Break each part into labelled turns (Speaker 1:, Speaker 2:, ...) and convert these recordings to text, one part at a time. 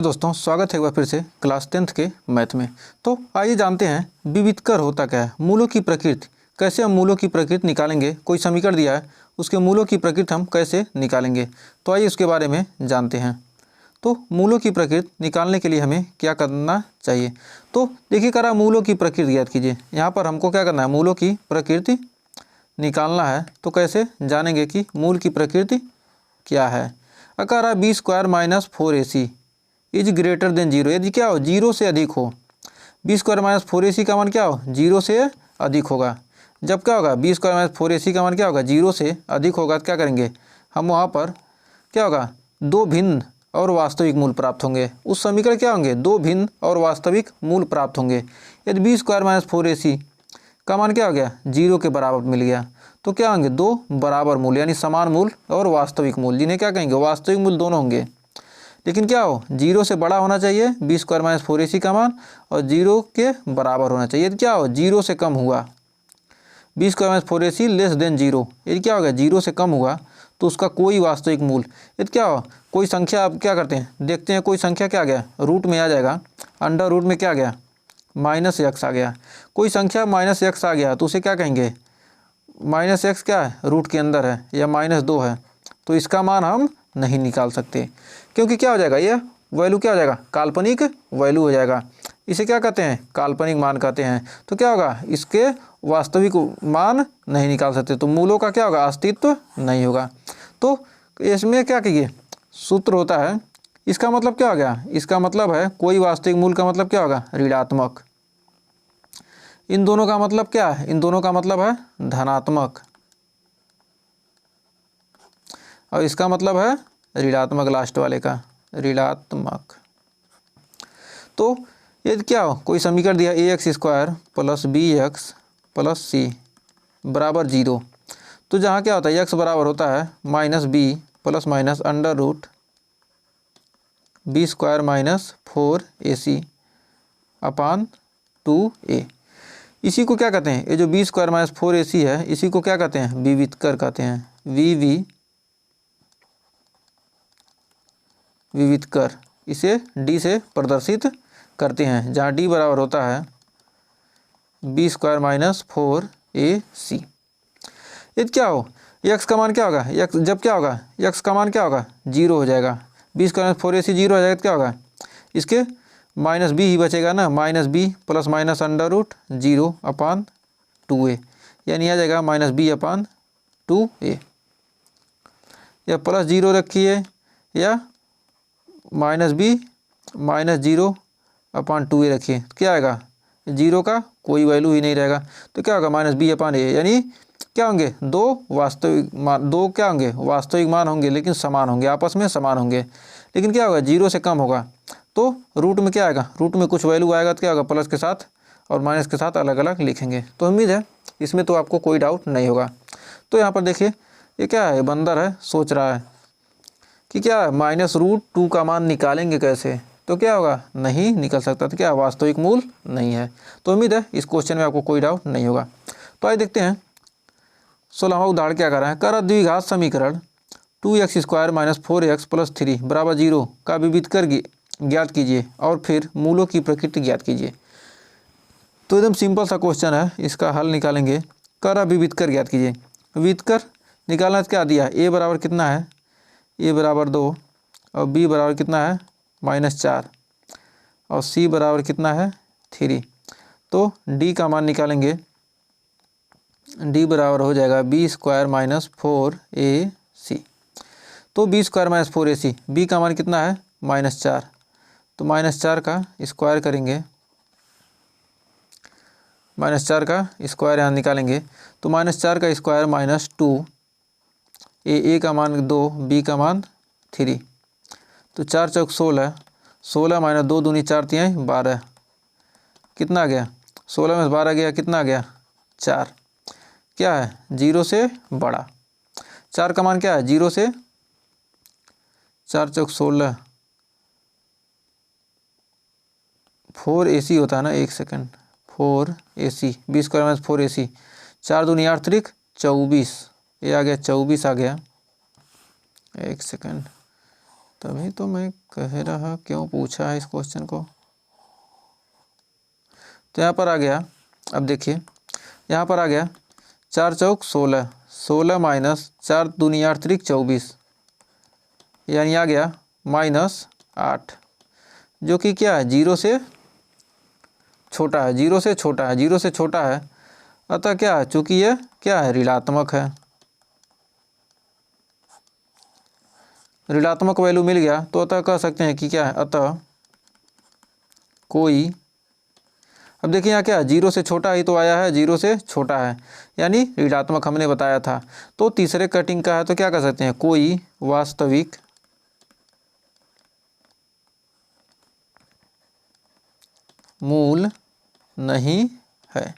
Speaker 1: दोस्तों स्वागत है एक बार फिर से क्लास 10th के मैथ में। तो आइए जानते हैं विविधकर होता क्या है, मूलों की प्रकृति। कैसे हम मूलों की प्रकृति निकालेंगे। कोई समीकरण दिया है उसके मूलों की प्रकृति हम कैसे निकालेंगे, तो आइए उसके बारे में जानते हैं। तो मूलों की प्रकृति निकालने के लिए हमें क्या करना चाहिए। तो देखिए करा, मूलों की प्रकृति ज्ञात कीजिए। यहाँ पर हमको क्या करना है, मूलों की प्रकृति निकालना है। तो कैसे जानेंगे कि मूल की प्रकृति क्या है। अकारा B square minus 4ac is greater than zero. यदि क्या हो, जीरो से अधिक हो। बी स्क्वायर माइनस 4ac का मान क्या हो, जीरो से अधिक होगा। जब क्या होगा, बी स्क्वायर माइनस 4ac का मान क्या होगा, जीरो से अधिक होगा। तो क्या करेंगे हम, वहाँ पर क्या होगा, दो भिन्न और वास्तविक मूल प्राप्त होंगे। उस समीकरण क्या होंगे, दो भिन्न और वास्तविक मूल प्राप्त होंगे। यदि बी स्क्वायर माइनस 4ac का मान क्या हो गया, जीरो के बराबर मिल गया, तो क्या होंगे, दो बराबर मूल यानी समान मूल और वास्तविक मूल, जिन्हें क्या कहेंगे, वास्तविक मूल दोनों होंगे। लेकिन क्या हो, जीरो से बड़ा होना चाहिए बी स्क्वायर माइनस 4ac का मान, और जीरो के बराबर होना चाहिए। यदि क्या हो, जीरो से कम हुआ, B square minus 4ac less than zero, यदि क्या होगा, जीरो से कम हुआ तो उसका कोई वास्तविक मूल। यदि क्या हो, कोई संख्या, आप क्या करते हैं, देखते हैं कोई संख्या क्या आ गया, रूट में आ जाएगा, अंडर रूट में क्या आ गया, माइनस एक्स आ गया। कोई संख्या माइनस एक्स आ गया तो उसे क्या कहेंगे, माइनस एक्स क्या है, रूट के अंदर है या माइनस 2 है, तो इसका मान हम नहीं निकाल सकते, क्योंकि क्या हो जाएगा, यह वैल्यू क्या हो जाएगा, काल्पनिक वैल्यू हो जाएगा। इसे क्या कहते हैं, काल्पनिक मान कहते हैं। तो क्या होगा, इसके वास्तविक मान नहीं निकाल सकते, तो मूलों का क्या होगा, अस्तित्व नहीं होगा। तो इसमें क्या कहिए, सूत्र होता है, इसका मतलब क्या हो गया, इसका मतलब है कोई वास्तविक मूल का मतलब क्या होगा, ऋणात्मक। इन दोनों का मतलब क्या है, इन दोनों का मतलब है धनात्मक, और इसका मतलब है ऋणात्मक, लास्ट वाले का ऋणात्मक। तो यदि क्या हो, कोई समीकरण दिया ax square plus bx plus C बराबर जीरो, तो जहाँ क्या होता है, x बराबर होता है minus B plus minus under root B square minus 4ac upon 2a। इसी को क्या कहते हैं, ये जो बी स्क्वायर माइनस 4ac है, इसी को क्या कहते हैं, विविधकर कहते हैं, विविधकर। इसे d से प्रदर्शित करते हैं, जहाँ d बराबर होता है बी स्क्वायर माइनस 4ac। यदि क्या हो, x का मान क्या होगा, x जब क्या होगा, x का मान क्या होगा, जीरो हो जाएगा। B square minus 4ac zero हो जाएगा तो क्या होगा, इसके माइनस बी ही बचेगा ना, minus B plus minus under root zero upon 2a, यानी आ जाएगा माइनस बी अपान 2a। या प्लस जीरो रखिए या minus B minus zero upon 2a रखिए, क्या आएगा, जीरो का कोई वैल्यू ही नहीं रहेगा। तो क्या होगा, माइनस बी अपान ए, यानी क्या होंगे, दो वास्तविक मान, दो क्या होंगे, वास्तविक मान होंगे, लेकिन समान होंगे, आपस में समान होंगे। लेकिन क्या होगा, जीरो से कम होगा तो रूट में क्या आएगा, रूट में कुछ वैल्यू आएगा, तो क्या होगा, प्लस के साथ और माइनस के साथ अलग अलग लिखेंगे। तो उम्मीद है इसमें तो आपको कोई डाउट नहीं होगा। तो यहाँ पर देखिए, ये क्या है, बंदर है, सोच रहा है कि क्या माइनस रूट 2 का मान निकालेंगे कैसे, तो क्या होगा, नहीं निकल सकता, तो क्या वास्तविक मूल नहीं है। तो उम्मीद है इस क्वेश्चन में आपको कोई डाउट नहीं होगा। तो आइए देखते हैं 16वां उदाहरण क्या कर रहा है। कर द्विघात समीकरण 2x square minus 4x plus 3 बराबर जीरो का विविधकर ज्ञात कीजिए और फिर मूलों की प्रकृति ज्ञात कीजिए। तो एकदम सिंपल सा क्वेश्चन है, इसका हल निकालेंगे। कर विविधकर ज्ञात कीजिए, विविधकर निकालना क्या दिया है, a बराबर कितना है, a बराबर 2 और b बराबर कितना है -4 और c बराबर कितना है 3। तो d का मान निकालेंगे, d बराबर हो जाएगा बी स्क्वायर माइनस 4ac। तो B square minus 4ac, b का मान कितना है -4, तो -4 का स्क्वायर करेंगे, -4 का स्क्वायर यहाँ निकालेंगे, तो -4 का स्क्वायर -2, ए का मान 2, बी का मान 3, तो 4 चौक 16, 16 माइनस 2 दूनी 4 तिहाई 12, कितना आ गया, 16 में 12 गया, कितना आ गया 4, क्या है, जीरो से बड़ा। 4 का मान क्या है, जीरो से, 4 चौक 16, 4ac होता है ना, एक second, 4ac, B square minus 4ac, 4 दूनी 8 त्रिक 24, ये आ गया 24 आ गया, एक सेकंड, तभी तो मैं कह रहा क्यों पूछा है इस क्वेश्चन को। तो यहाँ पर आ गया, अब देखिए यहाँ पर आ गया 4 चौक 16, 16 माइनस 4 दूनी 8 त्रिक 24, यानी आ गया -8, जो कि क्या है, जीरो से छोटा है, जीरो से छोटा है, जीरो से छोटा है। अतः क्या है, चूंकि ये क्या है, ऋणात्मक है, ऋणात्मक वैल्यू मिल गया, तो अतः कह सकते हैं कि क्या है, अतः कोई, अब देखिए यहाँ क्या है, जीरो से छोटा ही तो आया है, जीरो से छोटा है यानी ऋणात्मक हमने बताया था। तो तीसरे कटिंग का है, तो क्या कर सकते हैं, कोई वास्तविक मूल नहीं है।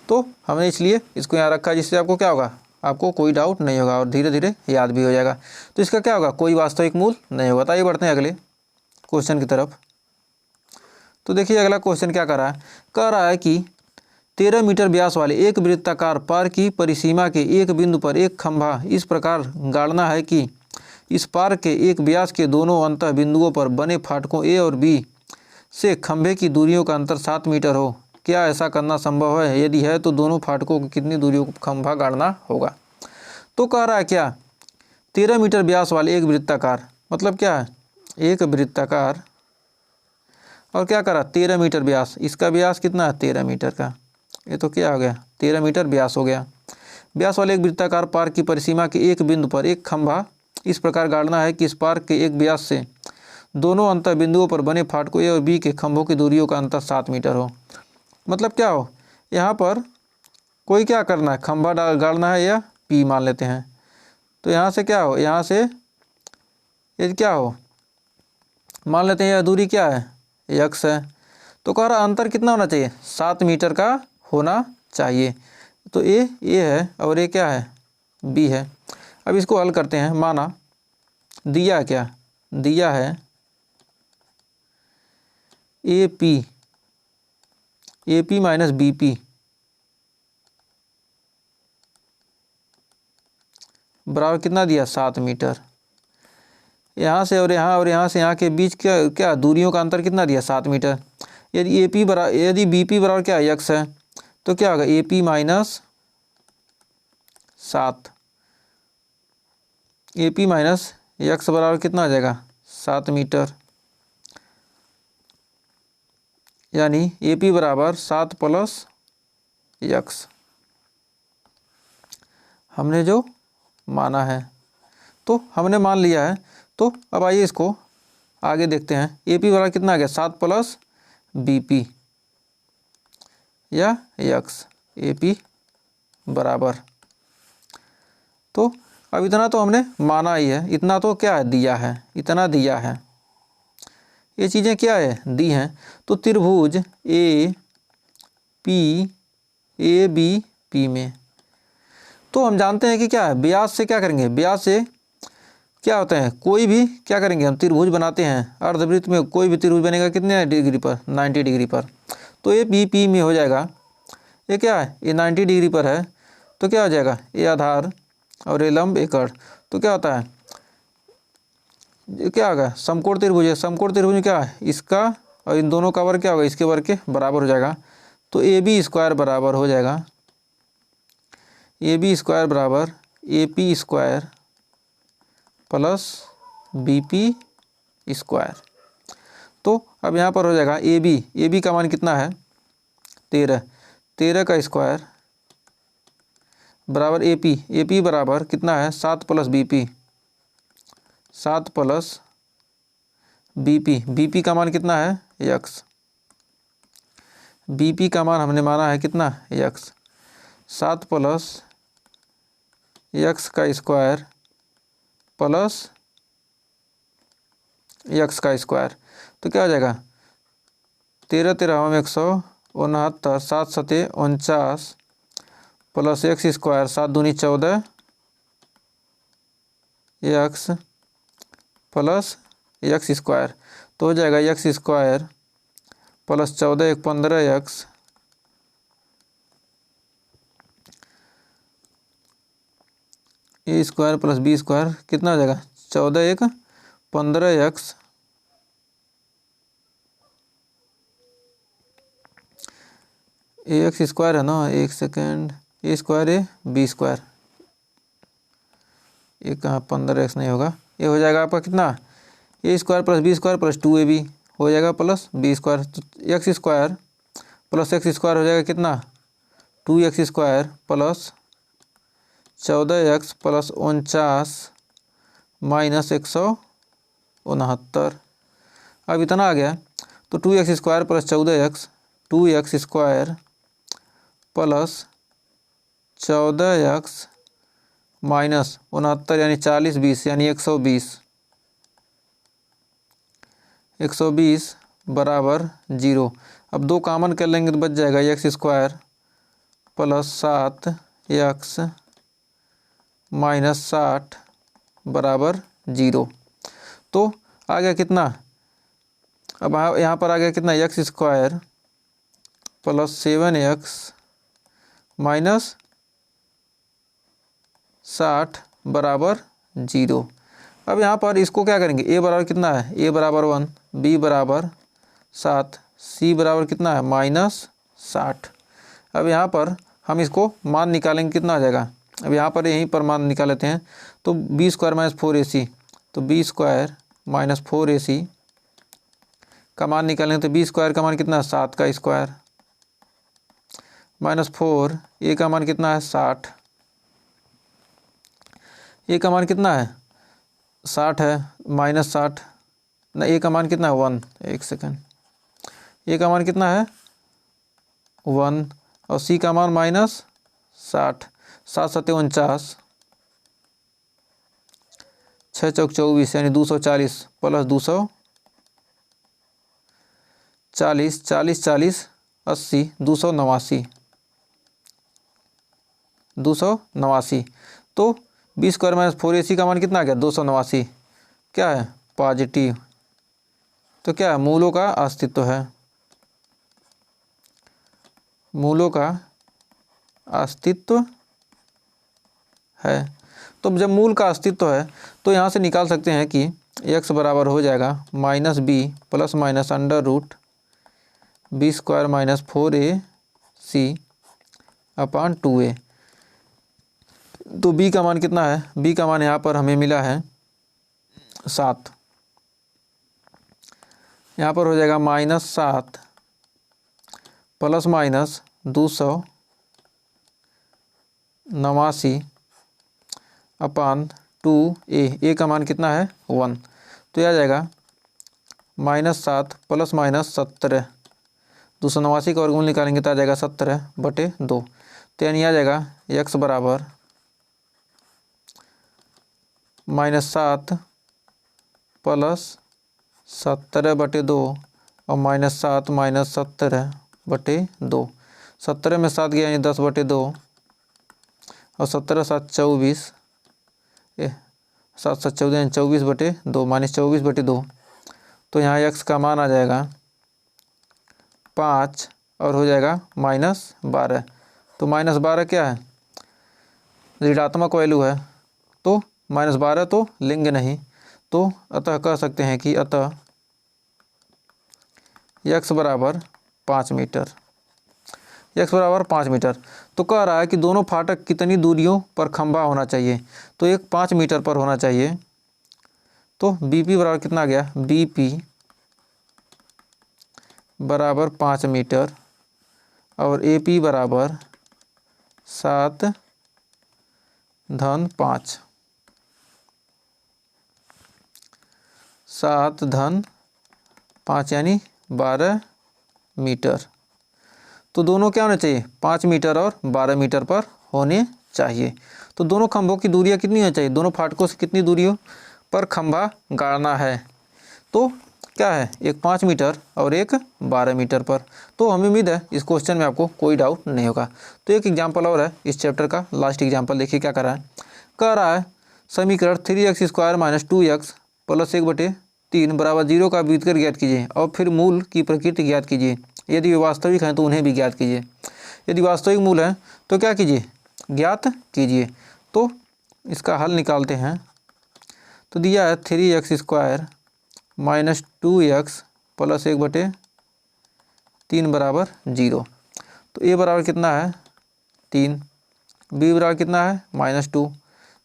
Speaker 1: तो हमने इसलिए इसको यहाँ रखा, जिससे आपको क्या होगा, आपको कोई डाउट नहीं होगा और धीरे धीरे याद भी हो जाएगा। तो इसका क्या होगा, कोई वास्तविक मूल नहीं होगा। तो आइए बढ़ते हैं अगले क्वेश्चन की तरफ। तो देखिए अगला क्वेश्चन क्या कह रहा है कि 13 मीटर व्यास वाले एक वृत्ताकार पार की परिसीमा के एक बिंदु पर एक खंभा इस प्रकार गाड़ना है कि इस पार के एक व्यास के दोनों अंतः बिंदुओं पर बने फाटकों ए और बी से खंभे की दूरियों का अंतर 7 मीटर हो। क्या ऐसा करना संभव है? यदि है तो दोनों फाटकों की कितनी दूरियों को खंभा गाड़ना होगा? तो कह रहा है क्या, 13 मीटर व्यास वाले एक वृत्ताकार, मतलब क्या है, एक वृत्ताकार, और क्या करा, 13 मीटर व्यास, इसका व्यास कितना है, 13 मीटर का, ये तो क्या हो गया, 13 मीटर व्यास हो गया। व्यास वाले एक वृत्ताकार पार की परिसीमा के एक बिंदु पर एक खंभा इस प्रकार गाड़ना है कि इस पार के एक व्यास से दोनों अंतर बिंदुओं पर बने फाटकों ए और बी के खंभों की दूरियों का अंतर 7 मीटर हो। मतलब क्या हो, यहाँ पर कोई क्या करना है, खंभा गाड़ना है, या पी मान लेते हैं। तो यहाँ से क्या हो, यहाँ से ये क्या हो, मान लेते हैं यह दूरी क्या है, यक्स है। तो कह रहा अंतर कितना होना चाहिए, 7 मीटर का होना चाहिए। तो ए है और ये क्या है, बी है। अब इसको हल करते हैं। माना दिया क्या, दिया है A P minus B P बराबर कितना दिया, 7 मीटर। यहाँ से और यहाँ से यहाँ के बीच क्या दूरियों का अंतर कितना दिया, 7 मीटर। यदि बी पी बराबर क्या यक्स है, तो क्या होगा, ए पी माइनस 7, ए पी माइनस यक्स बराबर कितना हो जाएगा, 7 मीटर। यानी ए पी बराबर 7 प्लस यक्स हमने जो माना है, तो हमने मान लिया है। तो अब आइए इसको आगे देखते हैं। ए पी बराबर कितना आ गया, 7 प्लस बी पी या यक्स, ए पी बराबर, तो अब इतना तो हमने माना ही है, इतना तो क्या है, दिया है, इतना दिया है, ये चीज़ें क्या है, दी हैं। तो त्रिभुज ए बी पी में, तो हम जानते हैं कि क्या है, व्यास से क्या करेंगे, व्यास से क्या होता है, कोई भी क्या करेंगे, हम त्रिभुज बनाते हैं, अर्धवृत्त में कोई भी त्रिभुज बनेगा कितने डिग्री पर, 90 डिग्री पर। तो ये बी पी में हो जाएगा, ये क्या है, ये 90 डिग्री पर है, तो क्या हो जाएगा, ये आधार और ये लंब एकड़। तो क्या होता है, ये क्या होगा, समकोण त्रिभुज है। समकोण त्रिभुज में क्या है, इसका और इन दोनों का वर्ग क्या होगा, इसके वर्ग के बराबर हो जाएगा। तो ए बी स्क्वायर बराबर हो जाएगा, ए बी स्क्वायर बराबर A P square plus B P square. तो अब यहाँ पर हो जाएगा ए बी का मान कितना है, 13 का स्क्वायर बराबर ए पी बराबर कितना है, 7 plus B P, 7 plus B P का मान कितना है, यक्स, बी पी का मान हमने माना है कितना, यक्स, 7 प्लस यक्स का स्क्वायर प्लस यक्स का स्क्वायर। तो क्या हो जाएगा, 13 13 169, 7 7 49 प्लस एक्स स्क्वायर, 7 दूनी 14 एक्स प्लस एक्स स्क्वायर। तो हो जाएगा एक्स स्क्वायर प्लस 14 1 15 एक्स ए स्क्वायर प्लस बी स्क्वायर कितना हो जाएगा, 14 1 15x ax स्क्वायर है ना, एक second, A square A B square, ये कहाँ 15x नहीं होगा, ये हो जाएगा आपका कितना, A square plus B square plus 2ab हो जाएगा प्लस बी स्क्वायर, तो X square plus X square हो जाएगा कितना 2x square plus 14x plus 49 minus 169। अब इतना आ गया, तो 2x square plus 14x 2x square plus 14x minus 69 यानी 40 20 यानी 120 बराबर 0। अब दो कॉमन कर लेंगे तो बच जाएगा x square plus 7x minus 60 बराबर 0। तो आ गया कितना, अब यहाँ पर आ गया कितना, x square plus 7x minus 60 बराबर 0। अब यहाँ पर इसको क्या करेंगे, ए बराबर कितना है, ए बराबर 1, बी बराबर 7, सी बराबर कितना है -60। अब यहाँ पर हम इसको मान निकालेंगे, कितना आ जाएगा, अब यहाँ पर यहीं पर मान निकाल लेते हैं, तो बी स्क्वायर माइनस 4ac, तो बी स्क्वायर माइनस 4ac का मान निकालेंगे, तो बी स्क्वायर का मान कितना है 7 का स्क्वायर माइनस 4, ए का मान कितना है 60, ए का मान कितना है 60 है माइनस 60 ना, ए का मान कितना है 1, एक सेकेंड, ए का मान कितना है 1 और सी का मान माइनस 60, 7 7 49, 6 चौक 24 यानी 240 प्लस 240, 40 40 80 289। तो बी स्क्वायर माइनस 4ac का मान कितना आ गया 289, क्या है पॉजिटिव, तो क्या है मूलों का अस्तित्व है, मूलों का अस्तित्व है। तो जब मूल का अस्तित्व है तो यहाँ से निकाल सकते हैं कि x बराबर हो जाएगा -b plus minus under root B square minus 4ac upon 2a। तो b का मान कितना है, b का मान यहाँ पर हमें मिला है 7, यहाँ पर हो जाएगा -7 प्लस माइनस 289 अपान 2a, ए का मान कितना है 1, तो यह आ जाएगा -7 प्लस माइनस 17, 289 का वर्गमूल निकालेंगे तो आ जाएगा 17/2, तो यानी आ जाएगा x बराबर -7 प्लस 17/2 और -7 माइनस 17/2, 17 में 7 गया यानी 10/2 और 17 7 24, 7 7 14 यानी 24/2 माइनस 24/2। तो यहाँ x का मान आ जाएगा 5 और हो जाएगा -12। तो -12 क्या है, ऋणात्मक वैल्यू है, तो -12 तो लेंगे नहीं, तो अतः कह सकते हैं कि अतः x बराबर 5 मीटर, x बराबर 5 मीटर। तो कह रहा है कि दोनों फाटक कितनी दूरियों पर खंभा होना चाहिए, तो एक 5 मीटर पर होना चाहिए। तो BP बराबर कितना आ गया, BP बराबर 5 मीटर और AP बराबर 7/5, 7/5 यानी 12 मीटर। तो दोनों क्या होने चाहिए, 5 मीटर और 12 मीटर पर होने चाहिए। तो दोनों खंभों की दूरियां कितनी होनी चाहिए, दोनों फाटकों से कितनी दूरियों पर खंभा गाड़ना है, तो क्या है, एक 5 मीटर और एक 12 मीटर पर। तो हमें उम्मीद है इस क्वेश्चन में आपको कोई डाउट नहीं होगा। तो एक एग्जाम्पल और है इस चैप्टर का, लास्ट एग्जाम्पल देखिए क्या कर रहा है, कह रहा है समीकरण 3x square minus 2x plus 1/3 बराबर 0 का व्युत्क्रम ज्ञात कीजिए और फिर मूल की प्रकृति ज्ञात कीजिए। यदि वे वास्तविक हैं तो उन्हें भी ज्ञात कीजिए। यदि वास्तविक मूल है तो क्या कीजिए, ज्ञात कीजिए। तो इसका हल निकालते हैं। तो दिया है 3x² माइनस 2x प्लस 1/3 बराबर 0। तो a बराबर कितना है 3, b बराबर कितना है -2,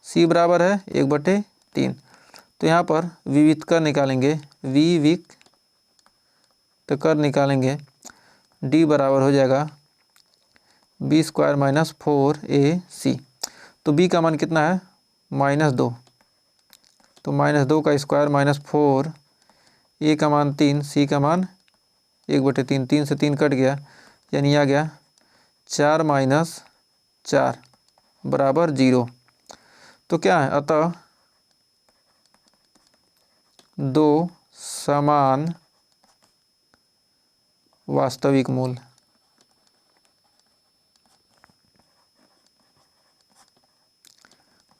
Speaker 1: c बराबर है 1/3। तो यहाँ पर विवितकर निकालेंगे, विवितकर निकालेंगे, d बराबर हो जाएगा b² माइनस 4ac। तो b का मान कितना है -2, तो -2 का स्क्वायर माइनस 4, a का मान 3, c का मान 1/3, 3 से 3 कट गया, यानी आ गया 4 - 4 बराबर 0। तो क्या है, अतः दो समान वास्तविक मूल।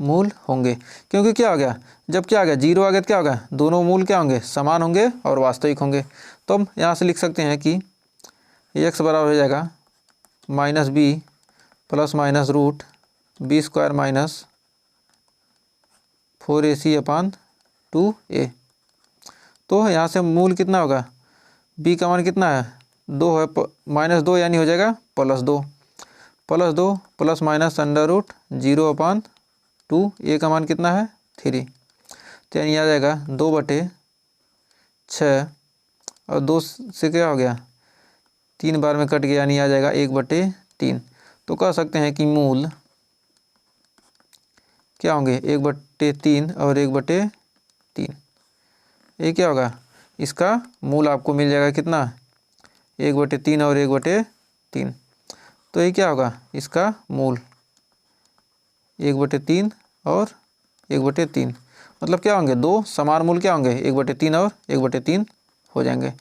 Speaker 1: मूल होंगे, क्योंकि क्या हो गया, जब क्या आ गया 0 आ गया तो क्या होगा, दोनों मूल क्या होंगे, समान होंगे और वास्तविक होंगे। तो हम यहाँ से लिख सकते हैं कि x बराबर हो जाएगा -b plus minus root b² minus 4ac/2a। तो यहाँ से मूल कितना होगा, b का मान कितना है 2 है, -2 यानी हो जाएगा +2 प्लस माइनस √0/2, a का मान कितना है 3, तो यानी आ जाएगा 2/6 और 2 से क्या हो गया 3 बार में कट गया, यानी आ जाएगा 1/3। तो कह सकते हैं कि मूल क्या होंगे 1/3 और 1/3। ये क्या होगा, इसका मूल आपको मिल जाएगा कितना 1/3 और 1/3। तो ये क्या होगा, इसका मूल 1/3 और 1/3, मतलब क्या होंगे, दो समान मूल क्या होंगे 1/3 और 1/3 हो जाएंगे।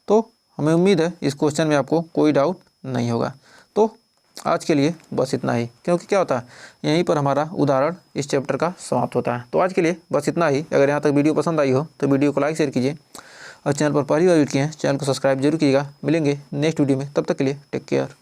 Speaker 1: तो हमें उम्मीद है इस क्वेश्चन में आपको कोई डाउट नहीं होगा। तो आज के लिए बस इतना ही, क्योंकि क्या होता है यहीं पर हमारा उदाहरण इस चैप्टर का समाप्त होता है। तो आज के लिए बस इतना ही। अगर यहाँ तक वीडियो पसंद आई हो तो वीडियो को लाइक शेयर कीजिए, और चैनल पर पहली बार विजिट किए हैं चैनल को सब्सक्राइब जरूर कीजिएगा। मिलेंगे नेक्स्ट वीडियो में, तब तक के लिए टेक केयर।